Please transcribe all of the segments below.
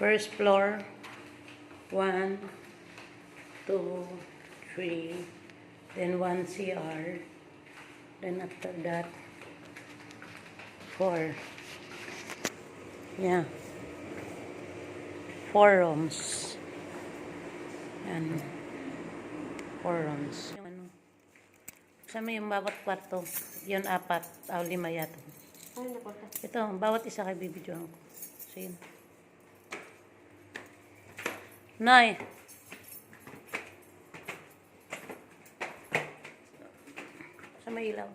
First floor, 1, 2, 3, then 1 CR, then after that, 4. Yeah. 4 rooms. Yan. 4 rooms. Yung ano, saan mo yung bawat kwarto? Yun, 4. 5 yata. Ito, bawat isa kay bibidyohan ko. So, yun. Nay! Sa may ilaw.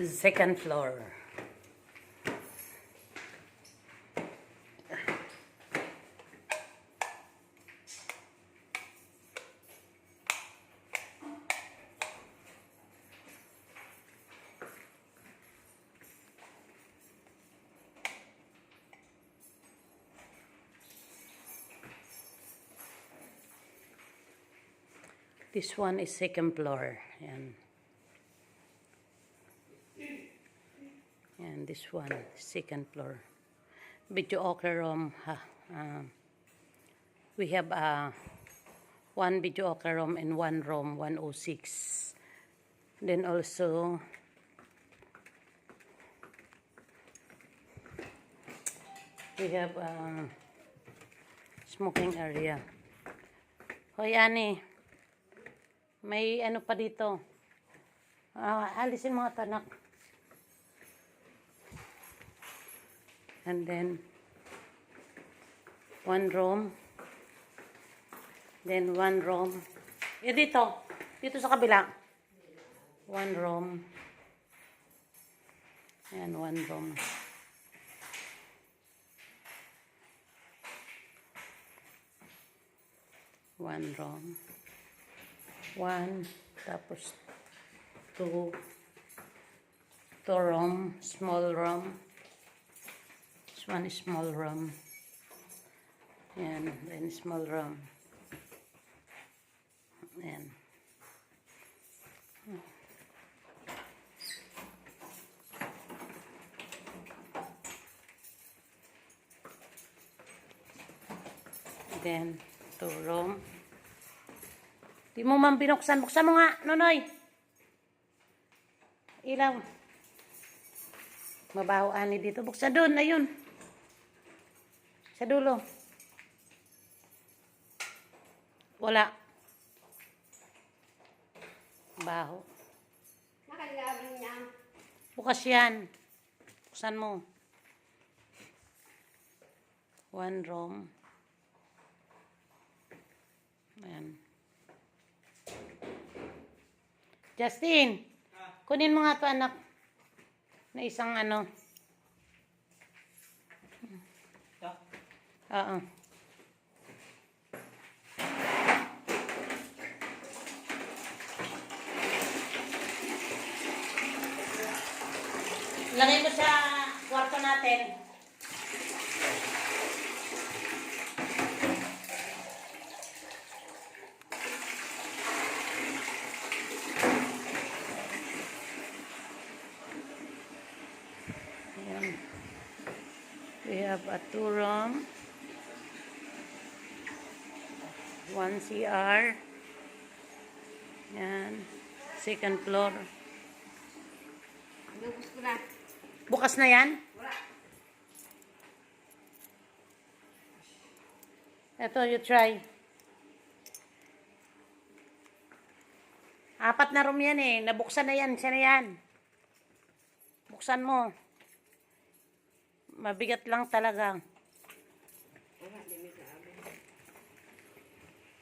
Second floor. This one is second floor. Yan. And this one, second floor. Videoke room. We have one videoke room and one room, 106. Then also, we have smoking area. Hoy, Ani. May ano pa dito. Alisin mga tanak. And then, one room. Then, one room. Dito. Dito sa kabila. One room. And one room. One room. 1, tapos 2 room, small room. This one is small room. Yan, then small room. Yan. Then, 2 room. Di mo man binuksan. Buksan mo nga, Nonoy. Ilaw. Mabaho ani dito. Buksan doon. Ayun. Sa dulo. Wala. Baho. Nakalabing niya. Bukas yan. Buksan mo. One room. Ayan. Justin, kunin mo nga ito, anak. Na isang ano. Oo. Lagay mo sa kwarto natin. We have a 2 room, 1 CR, yan, second floor. Lubos ko na. Bukas na yan? Wala. Ito, you try. 4 na room yan eh. Nabuksan na yan. Siya na yan. Buksan mo. Mabigat lang talaga.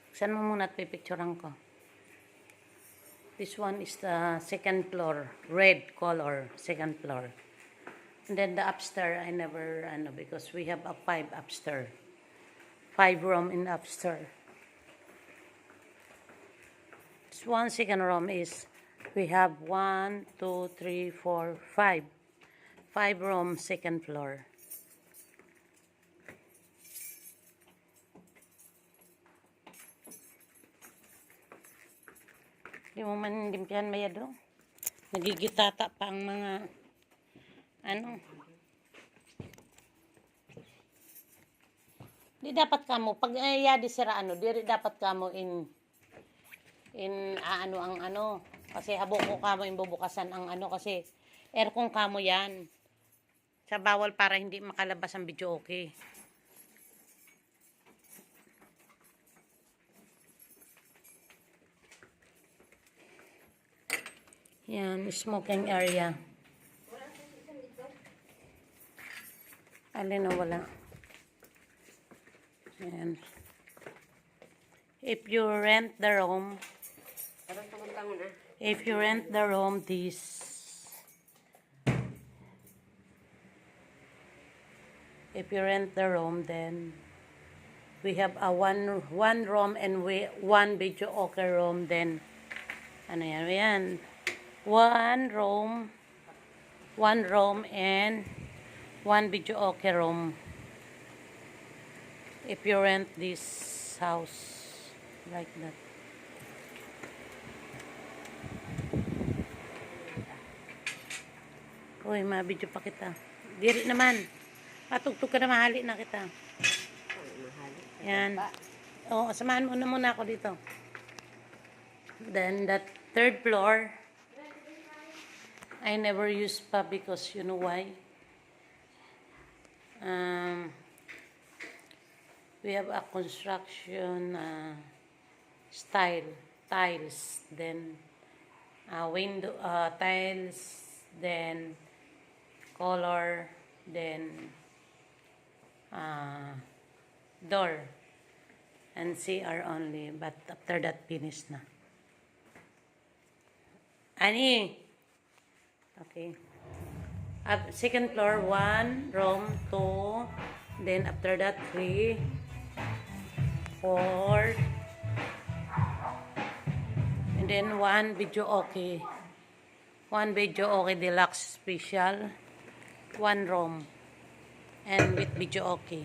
Buksan mo muna at pipicturean ko. This one is the second floor. Red color. Second floor. And then the upstairs, I never, because we have a 5 upstairs. 5 room in upstairs. This one second room is, we have 1, 2, 3, 4, 5. 5 room, second floor. Hindi mo man limpihan mayado. Nagigitata pa ang mga Ano? Di dapat kamo pag yadi sira ano, di dapat kamo in ano ang ano kasi habok ko kamo bubukasan ang ano kasi aircon kamo yan. Sa bawal para hindi makalabas ang video okay. Yan, smoking area. Alin na wala. Yan. If you rent the room, Parang tumuntango na. if you rent the room, if you rent the room, then we have a one room and one video okay room. Then ano yan? One room and one video okay room. If you rent this house like that. Uy, mabidyo pa kita. Diri naman. Patugtog ka na, mahali na kita. Yan. O, samahan mo na muna ako dito. Then, that third floor, I never use pa because you know why? We have a construction style, tiles, then window, tiles, then color, then door, and CR only, but after that, finish na. Ani? Okay. Second floor, 1 room, 2, then after that, 3, 4, and then 1 video okay. 1 video okay deluxe special, 1 room, and with video okay.